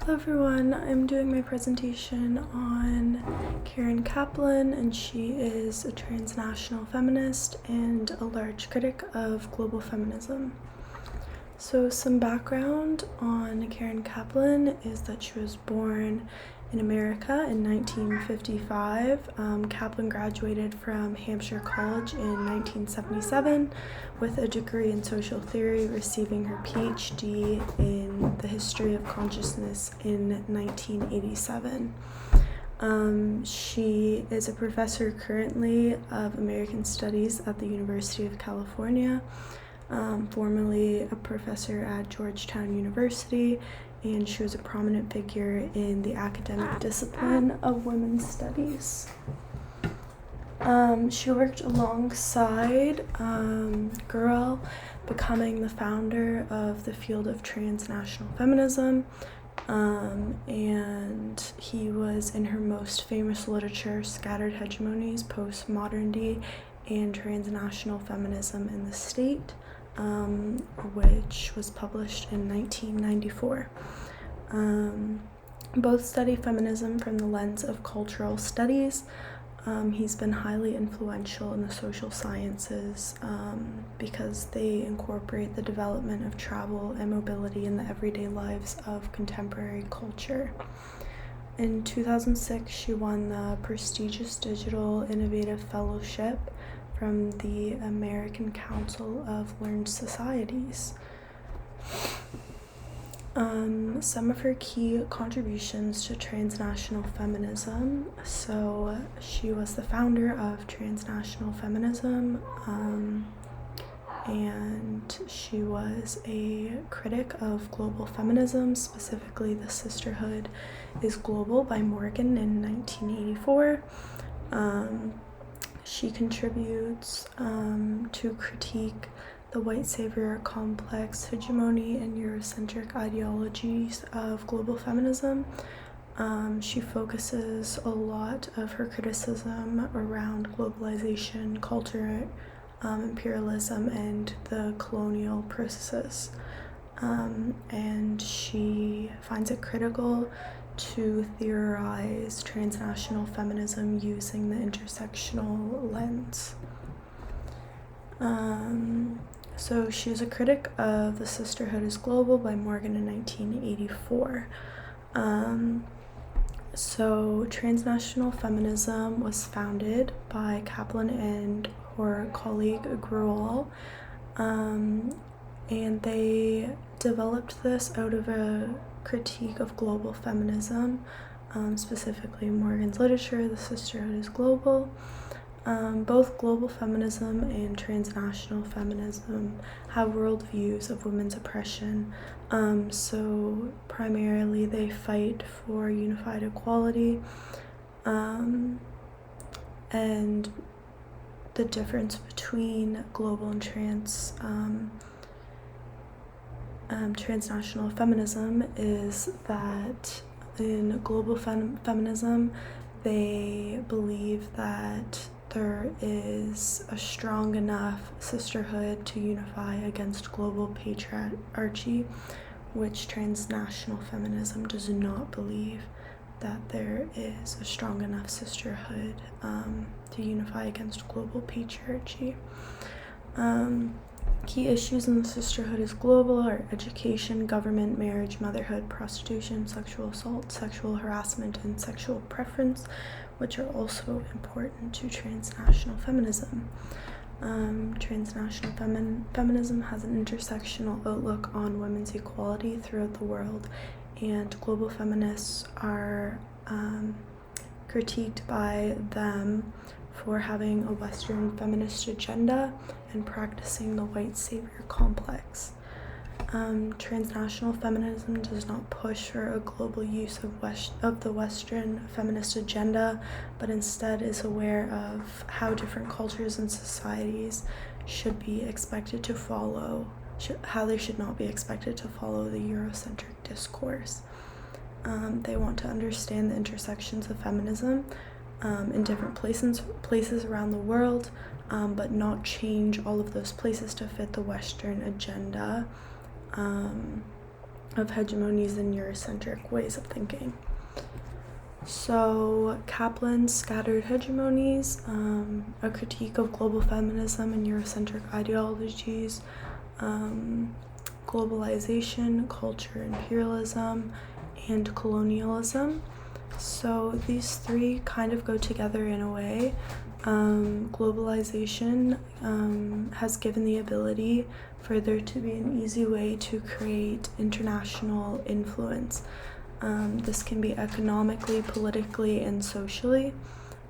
Hello everyone, I'm doing my presentation on Caren Kaplan, and she is a transnational feminist and a large critic of global feminism. So some background on Caren Kaplan is that she was born in America in 1955. Kaplan graduated from Hampshire College in 1977 with a degree in social theory, receiving her PhD in the history of consciousness in 1987. She is a professor currently of American Studies at the University of California, formerly a professor at Georgetown University, and she was a prominent figure in the academic discipline of women's studies. She worked alongside Gurel, becoming the founder of the field of transnational feminism, and he was in her most famous literature, Scattered Hegemonies, Postmodernity, and Transnational Feminism in the State, which was published in 1994. Both study feminism from the lens of cultural studies. He's been highly influential in the social sciences because they incorporate the development of travel and mobility in the everyday lives of contemporary culture. In 2006, she won the prestigious Digital Innovative Fellowship from the American Council of Learned Societies. Some of her key contributions to transnational feminism. So she was the founder of transnational feminism, and she was a critic of global feminism, specifically The Sisterhood is Global by Morgan in 1984. She contributes to critique the white savior complex, hegemony, and Eurocentric ideologies of global feminism. She focuses a lot of her criticism around globalization, culture, imperialism, and the colonial processes. And she finds it critical to theorize transnational feminism using the intersectional lens. So she is a critic of The Sisterhood is Global by Morgan in 1984. So transnational feminism was founded by Kaplan and her colleague Gruel, and they developed this out of a critique of global feminism, specifically Morgan's literature, The Sisterhood is Global. Both global feminism and transnational feminism have worldviews of women's oppression. So primarily they fight for unified equality, and the difference between global and transnational feminism is that in global feminism, they believe that there is a strong enough sisterhood to unify against global patriarchy, which transnational feminism does not believe that there is a strong enough sisterhood to unify against global patriarchy. Key issues in The Sisterhood is Global are education, government, marriage, motherhood, prostitution, sexual assault, sexual harassment, and sexual preference, which are also important to transnational feminism. Transnational feminism has an intersectional outlook on women's equality throughout the world, and global feminists are critiqued by them for having a Western feminist agenda and practicing the white savior complex. Transnational feminism does not push for a global use of the Western feminist agenda, but instead is aware of how different cultures and societies should be expected to follow, how they should not be expected to follow the Eurocentric discourse. They want to understand the intersections of feminism in different places around the world, but not change all of those places to fit the Western agenda. of hegemonies and Eurocentric ways of thinking. So Kaplan's Scattered Hegemonies, a critique of global feminism and Eurocentric ideologies, globalization, culture, imperialism, and colonialism. So these three kind of go together in a way. Globalization has given the ability for there to be an easy way to create international influence. This can be economically, politically, and socially.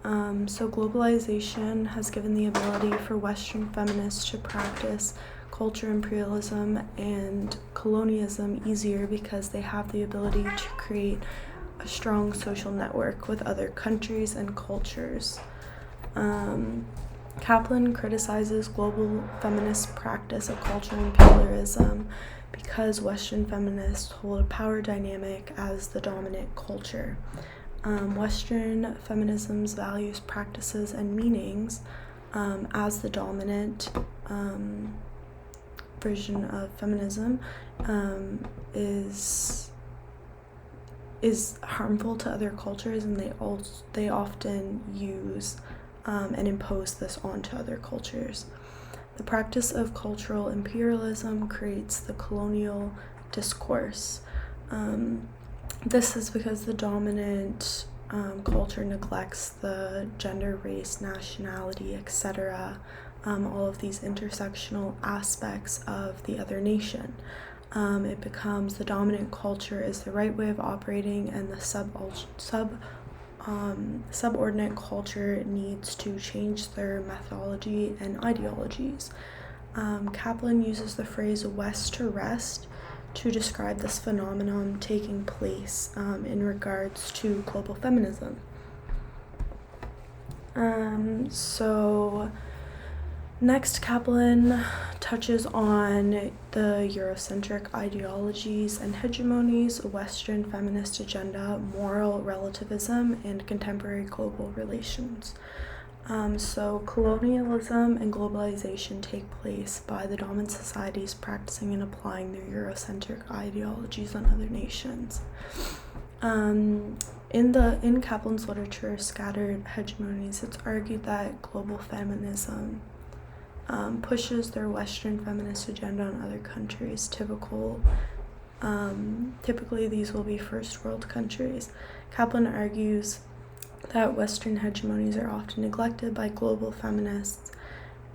So globalization has given the ability for Western feminists to practice culture imperialism and colonialism easier because they have the ability to create a strong social network with other countries and cultures. Kaplan criticizes global feminist practice of culture imperialism because Western feminists hold a power dynamic as the dominant culture. Western feminism's values, practices, and meanings as the dominant version of feminism is harmful to other cultures, and they often use and impose this onto other cultures. The practice of cultural imperialism creates the colonial discourse. This is because the dominant culture neglects the gender, race, nationality, etc., all of these intersectional aspects of the other nation. It becomes the dominant culture is the right way of operating, and the subordinate culture needs to change their methodology and ideologies. Kaplan uses the phrase West to rest to describe this phenomenon taking place in regards to global feminism. So next, Kaplan touches on the Eurocentric ideologies and hegemonies, Western feminist agenda, moral relativism, and contemporary global relations. So colonialism and globalization take place by the dominant societies practicing and applying their Eurocentric ideologies on other nations. In Kaplan's literature, Scattered Hegemonies, it's argued that global feminism pushes their Western feminist agenda on other countries. Typically, these will be first world countries. Kaplan argues that Western hegemonies are often neglected by global feminists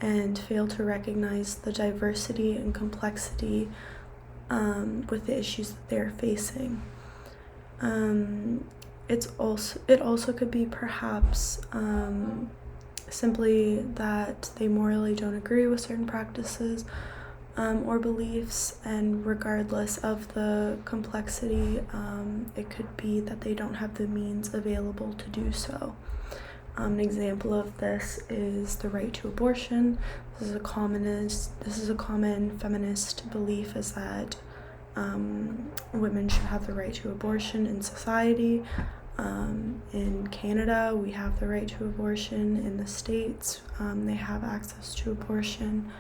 and fail to recognize the diversity and complexity with the issues that they are facing. It also could be perhaps simply that they morally don't agree with certain practices or beliefs, and regardless of the complexity, it could be that they don't have the means available to do so. An example of this is the right to abortion. This is a common feminist belief, is that women should have the right to abortion in society. In Canada, we have the right to abortion. In the States, they have access to abortion.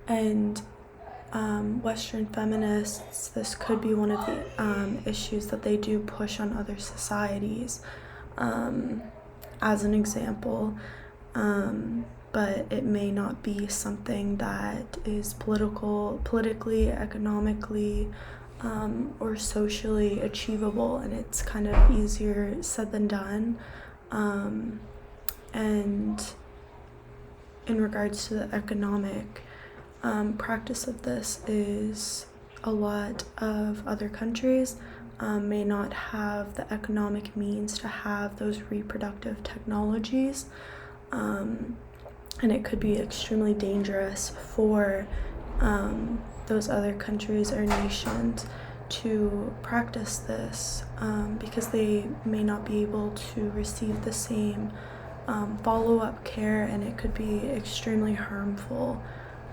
And Western feminists, this could be one of the issues that they do push on other societies, as an example. But it may not be something that is politically, economically, or socially achievable, and it's kind of easier said than done. And in regards to the economic practice of this, is a lot of other countries may not have the economic means to have those reproductive technologies, and it could be extremely dangerous for those other countries or nations to practice this, because they may not be able to receive the same follow-up care, and it could be extremely harmful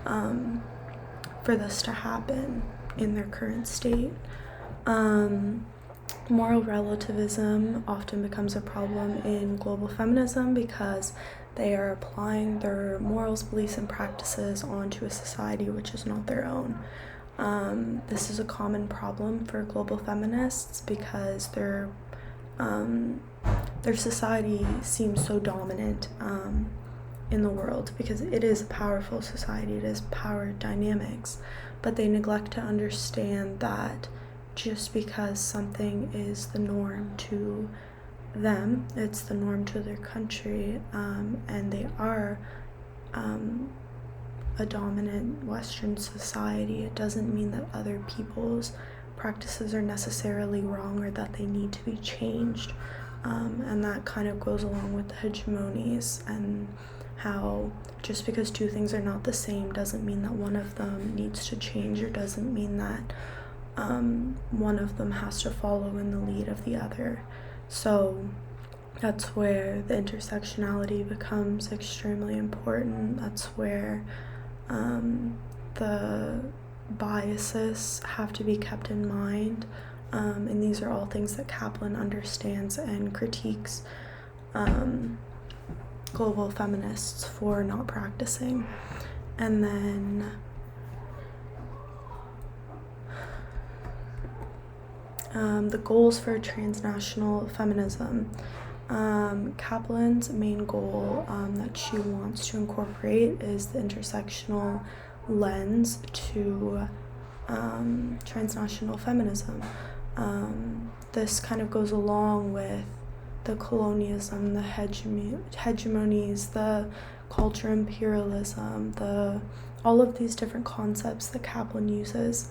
for this to happen in their current state. Moral relativism often becomes a problem in global feminism because they are applying their morals, beliefs, and practices onto a society which is not their own. This is a common problem for global feminists because their society seems so dominant in the world, because it is a powerful society, it is power dynamics, but they neglect to understand that just because something is the norm to them, it's the norm to their country, and they are a dominant Western society, it doesn't mean that other people's practices are necessarily wrong or that they need to be changed. And that kind of goes along with the hegemonies, and how just because two things are not the same doesn't mean that one of them needs to change, or doesn't mean that one of them has to follow in the lead of the other. So that's where the intersectionality becomes extremely important. That's where the biases have to be kept in mind. And these are all things that Kaplan understands and critiques global feminists for not practicing. And then the goals for transnational feminism. Kaplan's main goal that she wants to incorporate is the intersectional lens to transnational feminism. This kind of goes along with the colonialism, the hegemonies, the culture imperialism, all of these different concepts that Kaplan uses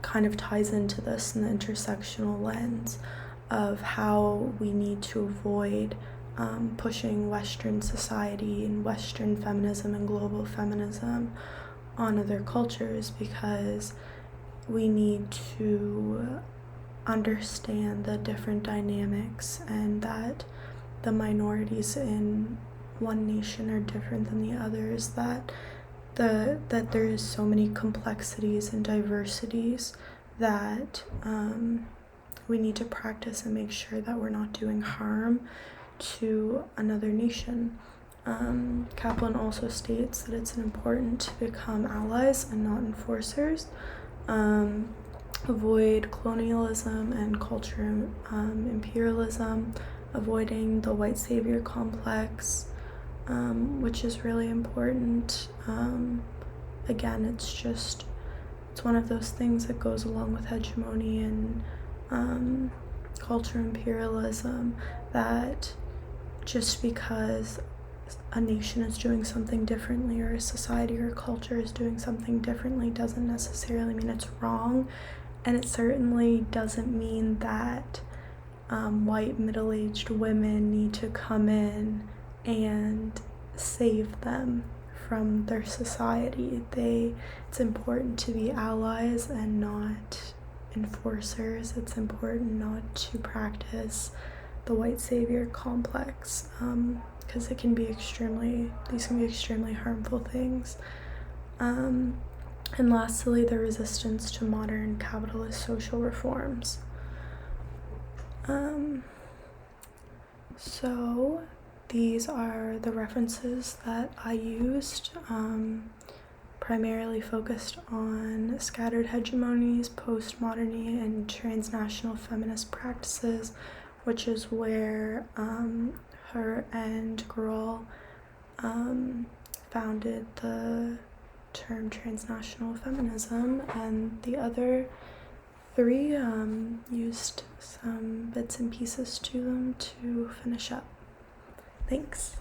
kind of ties into this in the intersectional lens of how we need to avoid pushing Western society and Western feminism and global feminism on other cultures, because we need to understand the different dynamics, and that the minorities in one nation are different than the others, that there is so many complexities and diversities that we need to practice and make sure that we're not doing harm to another nation. Kaplan also states that it's important to become allies and not enforcers, avoid colonialism and culture imperialism, avoiding the white savior complex, which is really important. Again, it's one of those things that goes along with hegemony and culture imperialism, that just because a nation is doing something differently, or a society or culture is doing something differently, doesn't necessarily mean it's wrong. And it certainly doesn't mean that white middle-aged women need to come in and save them from their society. It's important to be allies and not enforcers. It's important not to practice the white savior complex, because these can be extremely harmful things. And lastly, the resistance to modern capitalist social reforms. So these are the references that I used, primarily focused on scattered hegemonies, postmodernity, and transnational feminist practices, which is where her and Gruhl founded the term transnational feminism, and the other three used some bits and pieces to them to finish up. Thanks.